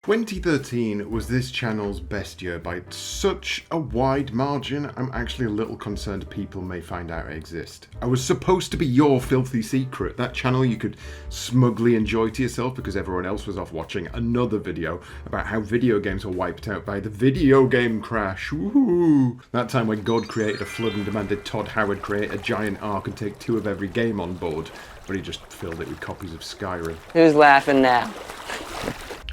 2013 was this channel's best year by such a wide margin, I'm actually a little concerned people may find out I exist. I was supposed to be your filthy secret, that channel you could smugly enjoy to yourself because everyone else was off watching another video about how video games were wiped out by the video game crash. Woohoo! That time when God created a flood and demanded Todd Howard create a giant ark and take 2 of every game on board, but he just filled it with copies of Skyrim. Who's laughing now?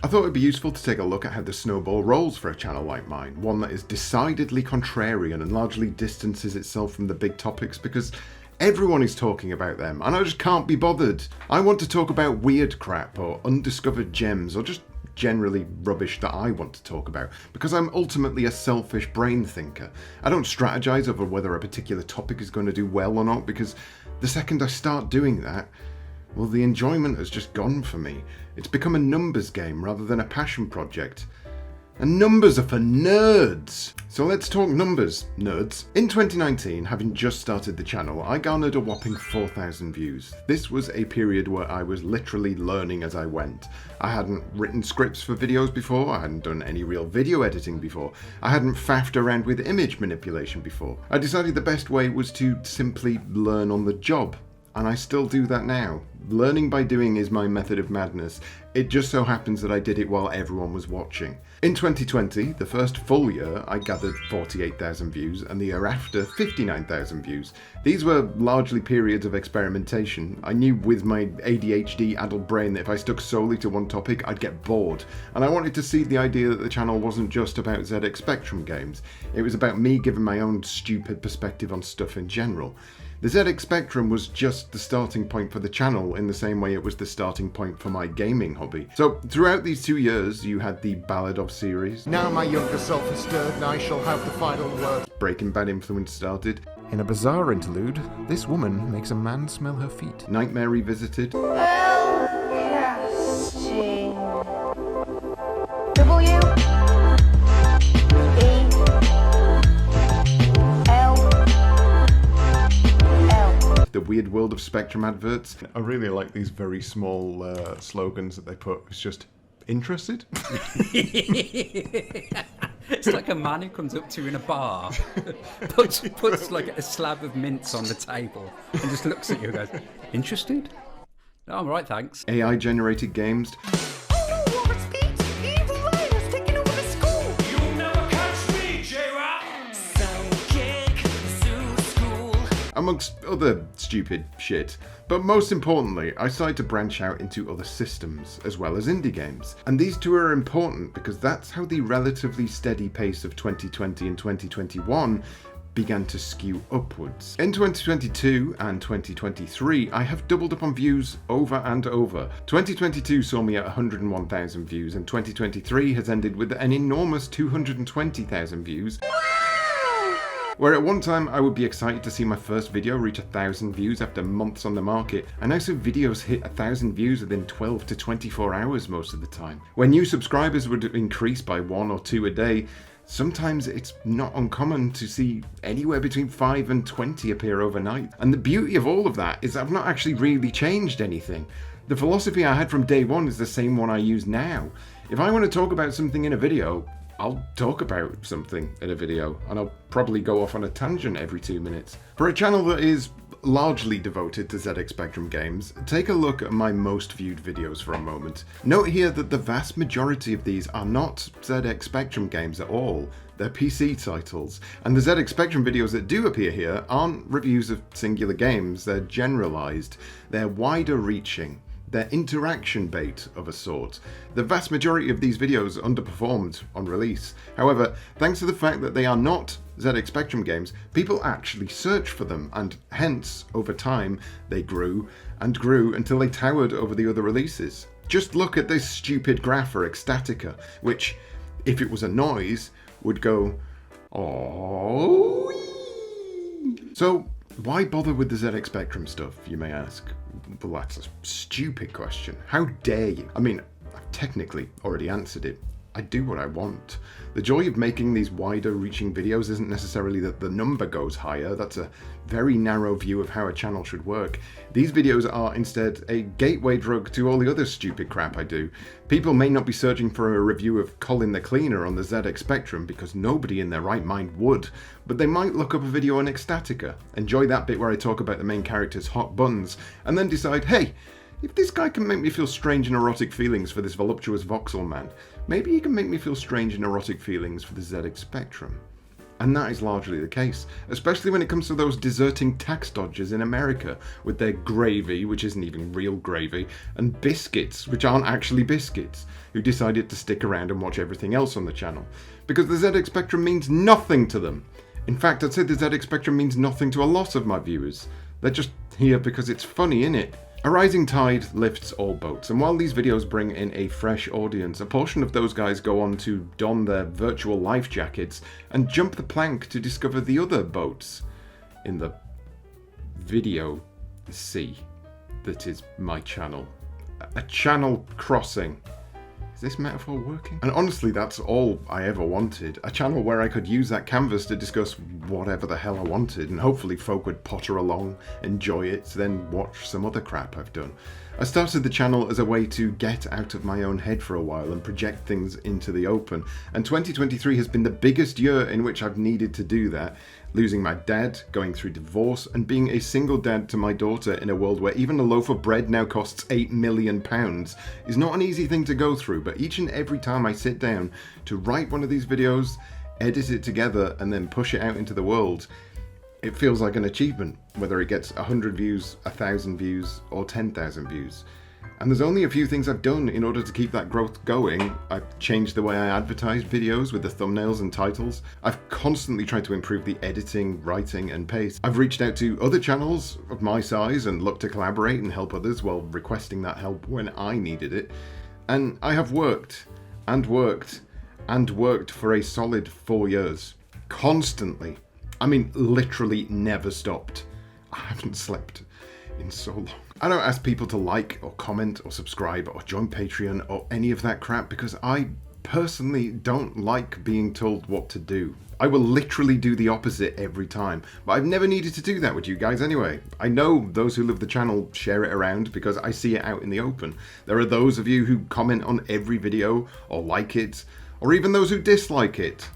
I thought it'd be useful to take a look at how the snowball rolls for a channel like mine, one that is decidedly contrarian and largely distances itself from the big topics because everyone is talking about them and I just can't be bothered. I want to talk about weird crap or undiscovered gems or just generally rubbish that I want to talk about because I'm ultimately a selfish brain thinker. I don't strategize over whether a particular topic is going to do well or not because the second I start doing that, well, the enjoyment has just gone for me. It's become a numbers game rather than a passion project. And numbers are for nerds! So let's talk numbers, nerds. In 2019, having just started the channel, I garnered a whopping 4,000 views. This was a period where I was literally learning as I went. I hadn't written scripts for videos before, I hadn't done any real video editing before, I hadn't faffed around with image manipulation before. I decided the best way was to simply learn on the job. And I still do that now. Learning by doing is my method of madness. It just so happens that I did it while everyone was watching. In 2020, the first full year, I gathered 48,000 views, and the year after, 59,000 views. These were largely periods of experimentation. I knew with my ADHD adult brain that if I stuck solely to one topic, I'd get bored. And I wanted to see the idea that the channel wasn't just about ZX Spectrum games. It was about me giving my own stupid perspective on stuff in general. The ZX Spectrum was just the starting point for the channel in the same way it was the starting point for my gaming hobby. So throughout these 2 years you had the Ballad of series. Now my younger self is stirred and I shall have the final word. Breaking Bad influence started. In a bizarre interlude, this woman makes a man smell her feet. Nightmare Revisited. Casting. W. The Weird World of Spectrum adverts. I really like these very small slogans that they put. It's just, interested? It's like a man who comes up to you in a bar, puts like a slab of mints on the table and just looks at you and goes, interested? Oh, I'm right, thanks. AI generated games. Amongst other stupid shit. But most importantly, I started to branch out into other systems, as well as indie games. And these two are important because that's how the relatively steady pace of 2020 and 2021 began to skew upwards. In 2022 and 2023, I have doubled up on views over and over. 2022 saw me at 101,000 views, and 2023 has ended with an enormous 220,000 views. Where at one time I would be excited to see my first video reach 1,000 views after months on the market, I now see videos hit 1,000 views within 12 to 24 hours most of the time. When new subscribers would increase by 1 or 2 a day, sometimes it's not uncommon to see anywhere between 5 and 20 appear overnight. And the beauty of all of that is I've not actually really changed anything. The philosophy I had from day one is the same one I use now. If I want to talk about something in a video, I'll talk about something in a video, and I'll probably go off on a tangent every 2 minutes. For a channel that is largely devoted to ZX Spectrum games, take a look at my most viewed videos for a moment. Note here that the vast majority of these are not ZX Spectrum games at all. They're PC titles, and the ZX Spectrum videos that do appear here aren't reviews of singular games, they're generalized, they're wider reaching. They're interaction bait of a sort. The vast majority of these videos underperformed on release. However, thanks to the fact that they are not ZX Spectrum games, people actually search for them, and hence, over time, they grew and grew until they towered over the other releases. Just look at this stupid graph for Ecstatica, which, if it was a noise, would go, oh. So, why bother with the ZX Spectrum stuff, you may ask? Well, that's a stupid question. How dare you? I mean, I've technically already answered it. I do what I want. The joy of making these wider reaching videos isn't necessarily that the number goes higher. That's a very narrow view of how a channel should work. These videos are instead a gateway drug to all the other stupid crap I do. People may not be searching for a review of Colin the Cleaner on the ZX Spectrum because nobody in their right mind would, but they might look up a video on Ecstatica, enjoy that bit where I talk about the main character's hot buns, and then decide, hey, if this guy can make me feel strange and erotic feelings for this voluptuous voxel man, maybe he can make me feel strange and erotic feelings for the ZX Spectrum. And that is largely the case, especially when it comes to those deserting tax dodgers in America with their gravy, which isn't even real gravy, and biscuits, which aren't actually biscuits, who decided to stick around and watch everything else on the channel. Because the ZX Spectrum means nothing to them. In fact, I'd say the ZX Spectrum means nothing to a lot of my viewers. They're just here because it's funny, innit? A rising tide lifts all boats, and while these videos bring in a fresh audience, a portion of those guys go on to don their virtual life jackets and jump the plank to discover the other boats in the video sea that is my channel. A channel crossing. Is this metaphor working? And honestly, that's all I ever wanted. A channel where I could use that canvas to discuss whatever the hell I wanted, and hopefully folk would potter along, enjoy it, then watch some other crap I've done. I started the channel as a way to get out of my own head for a while and project things into the open, and 2023 has been the biggest year in which I've needed to do that. Losing my dad, going through divorce, and being a single dad to my daughter in a world where even a loaf of bread now costs £8 million is not an easy thing to go through, but each and every time I sit down to write one of these videos, edit it together, and then push it out into the world, it feels like an achievement, whether it gets 100 views, 1,000 views, or 10,000 views. And there's only a few things I've done in order to keep that growth going. I've changed the way I advertise videos with the thumbnails and titles. I've constantly tried to improve the editing, writing, and pace. I've reached out to other channels of my size and looked to collaborate and help others while requesting that help when I needed it. And I have worked, and worked, and worked for a solid 4 years. Constantly. I mean, literally never stopped. I haven't slept in so long. I don't ask people to like or comment or subscribe or join Patreon or any of that crap because I personally don't like being told what to do. I will literally do the opposite every time, but I've never needed to do that with you guys anyway. I know those who love the channel share it around because I see it out in the open. There are those of you who comment on every video or like it, or even those who dislike it.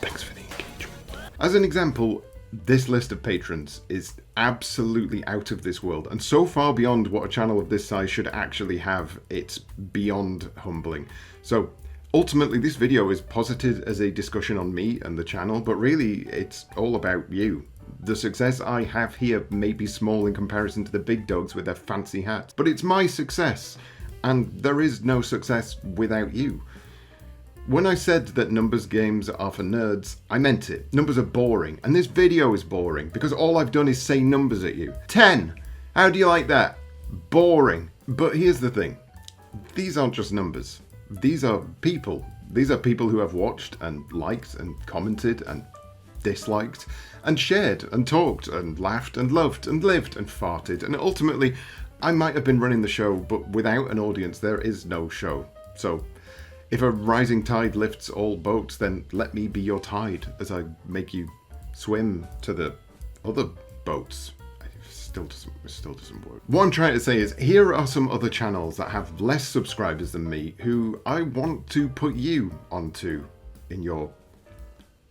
Thanks for the engagement. As an example, this list of patrons is absolutely out of this world and so far beyond what a channel of this size should actually have. It's beyond humbling. So ultimately this video is posited as a discussion on me and the channel, but really it's all about you. The success I have here may be small in comparison to the big dogs with their fancy hats, but it's my success, and there is no success without you. When I said that numbers games are for nerds, I meant it. Numbers are boring, and this video is boring because all I've done is say numbers at you. 10! How do you like that? Boring. But here's the thing. These aren't just numbers. These are people. These are people who have watched and liked and commented and disliked and shared and talked and laughed and loved and lived and farted. And ultimately, I might have been running the show, but without an audience, there is no show. So, if a rising tide lifts all boats, then let me be your tide as I make you swim to the other boats. It still doesn't work. What I'm trying to say is, here are some other channels that have less subscribers than me who I want to put you onto in your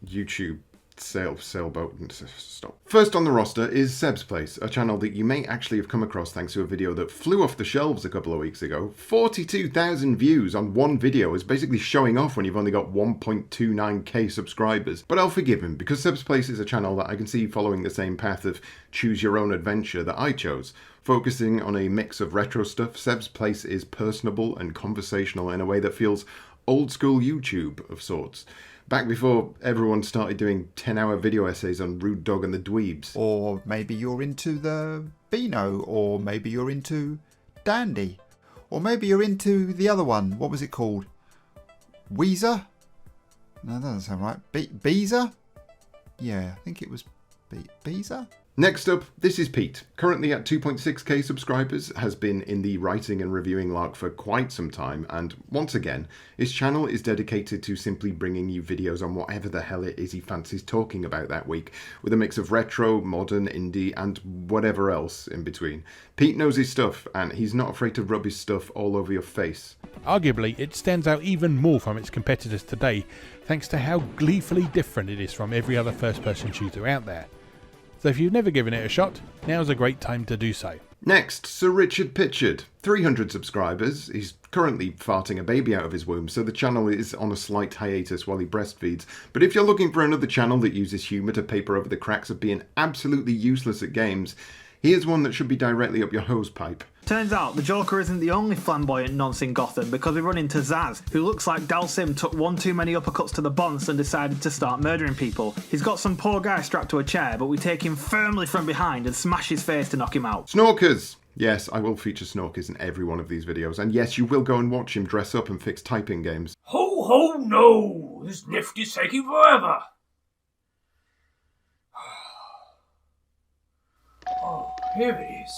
YouTube sailboat and stop. First on the roster is Seb's Place, a channel that you may actually have come across thanks to a video that flew off the shelves a couple of weeks ago. 42,000 views on one video is basically showing off when you've only got 1.29k subscribers, but I'll forgive him because Seb's Place is a channel that I can see following the same path of choose your own adventure that I chose. Focusing on a mix of retro stuff, Seb's Place is personable and conversational in a way that feels old school YouTube of sorts. Back before everyone started doing 10-hour video essays on Rude Dog and the Dweebs. Or maybe you're into the Beano, or maybe you're into Dandy, or maybe you're into the other one. What was it called? Weezer? No, that doesn't sound right. Beezer? Yeah, I think it was Beezer? Next up, this is Pete. Currently at 2.6k subscribers, has been in the writing and reviewing lark for quite some time, and once again, his channel is dedicated to simply bringing you videos on whatever the hell it is he fancies talking about that week, with a mix of retro, modern, indie, and whatever else in between. Pete knows his stuff, and he's not afraid to rub his stuff all over your face. Arguably, it stands out even more from its competitors today, thanks to how gleefully different it is from every other first-person shooter out there. So if you've never given it a shot, now's a great time to do so. Next, Sir Richard Pitchard, 300 subscribers. He's currently farting a baby out of his womb, so the channel is on a slight hiatus while he breastfeeds. But if you're looking for another channel that uses humour to paper over the cracks of being absolutely useless at games, here's one that should be directly up your hosepipe. Turns out the Joker isn't the only flamboyant nonce in Gotham, because we run into Zaz, who looks like Dalsim took one too many uppercuts to the bonce and decided to start murdering people. He's got some poor guy strapped to a chair, but we take him firmly from behind and smash his face to knock him out. Snorkers! Yes, I will feature Snorkers in every one of these videos, and yes, you will go and watch him dress up and fix typing games. Ho ho no! This lift is taking forever! Oh, here it is.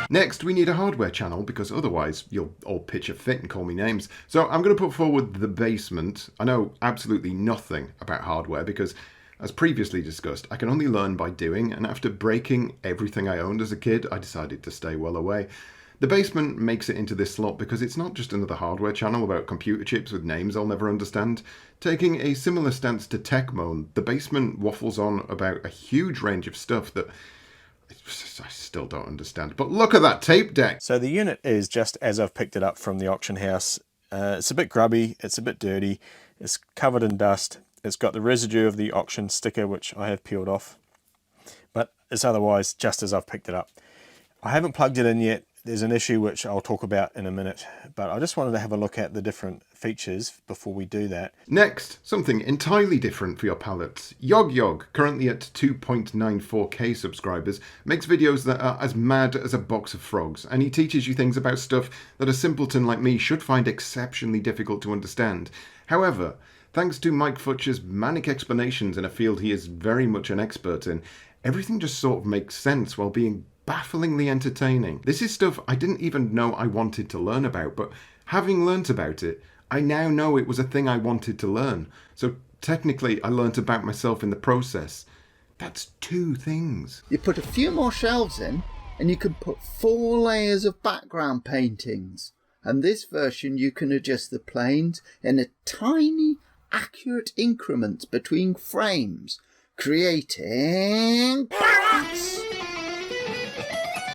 Next, we need a hardware channel, because otherwise you'll all pitch a fit and call me names. So I'm going to put forward The Basement. I know absolutely nothing about hardware because, as previously discussed, I can only learn by doing, and after breaking everything I owned as a kid, I decided to stay well away. The Basement makes it into this slot because it's not just another hardware channel about computer chips with names I'll never understand. Taking a similar stance to Techmoan, The Basement waffles on about a huge range of stuff that I still don't understand. But look at that tape deck! So the unit is just as I've picked it up from the auction house. It's a bit grubby, it's a bit dirty, it's covered in dust, it's got the residue of the auction sticker which I have peeled off, but it's otherwise just as I've picked it up. I haven't plugged it in yet. There's an issue which I'll talk about in a minute, but I just wanted to have a look at the different features before we do that. Next, something entirely different for your palates. Yog, currently at 2.94k subscribers, makes videos that are as mad as a box of frogs, and he teaches you things about stuff that a simpleton like me should find exceptionally difficult to understand. However, thanks to Mike Futcher's manic explanations in a field he is very much an expert in, everything just sort of makes sense while being bafflingly entertaining. This is stuff I didn't even know I wanted to learn about, but having learnt about it, I now know it was a thing I wanted to learn. So technically I learnt about myself in the process. That's two things. You put a few more shelves in and you can put 4 layers of background paintings. And this version you can adjust the planes in a tiny, accurate increments between frames, creating balance.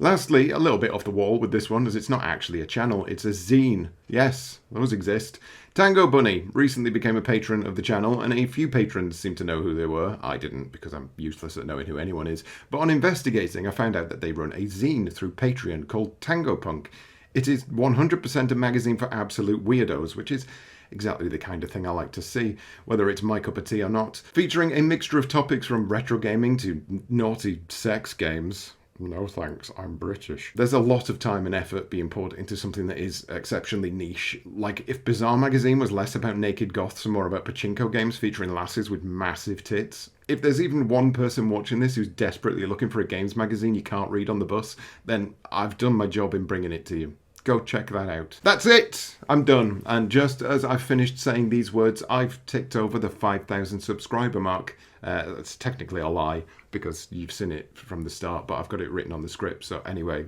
Lastly, a little bit off the wall with this one, as it's not actually a channel, it's a zine. Yes, those exist. Tango Bunny recently became a patron of the channel, and a few patrons seem to know who they were. I didn't, because I'm useless at knowing who anyone is. But on investigating, I found out that they run a zine through Patreon called Tango Punk. It is 100% a magazine for absolute weirdos, which is exactly the kind of thing I like to see, whether it's my cup of tea or not. Featuring a mixture of topics from retro gaming to naughty sex games. No thanks, I'm British. There's a lot of time and effort being poured into something that is exceptionally niche. Like, if Bizarre Magazine was less about naked goths and more about pachinko games featuring lasses with massive tits. If there's even one person watching this who's desperately looking for a games magazine you can't read on the bus, then I've done my job in bringing it to you. Go check that out. That's it! I'm done. And just as I've finished saying these words, I've ticked over the 5,000 subscriber mark. That's technically a lie, because you've seen it from the start, but I've got it written on the script, so anyway,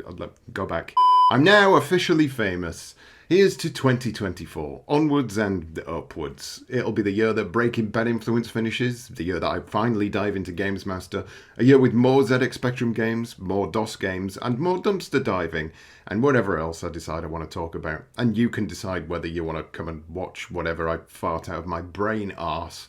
go back. I'm now officially famous. Here's to 2024. Onwards and upwards. It'll be the year that Breaking Bad influence finishes, the year that I finally dive into Games Master, a year with more ZX Spectrum games, more DOS games, and more dumpster diving, and whatever else I decide I want to talk about. And you can decide whether you want to come and watch whatever I fart out of my brain arse.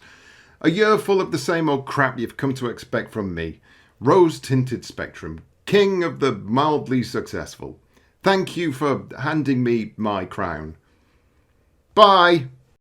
A year full of the same old crap you've come to expect from me. Rose-tinted Spectrum, king of the mildly successful. Thank you for handing me my crown. Bye!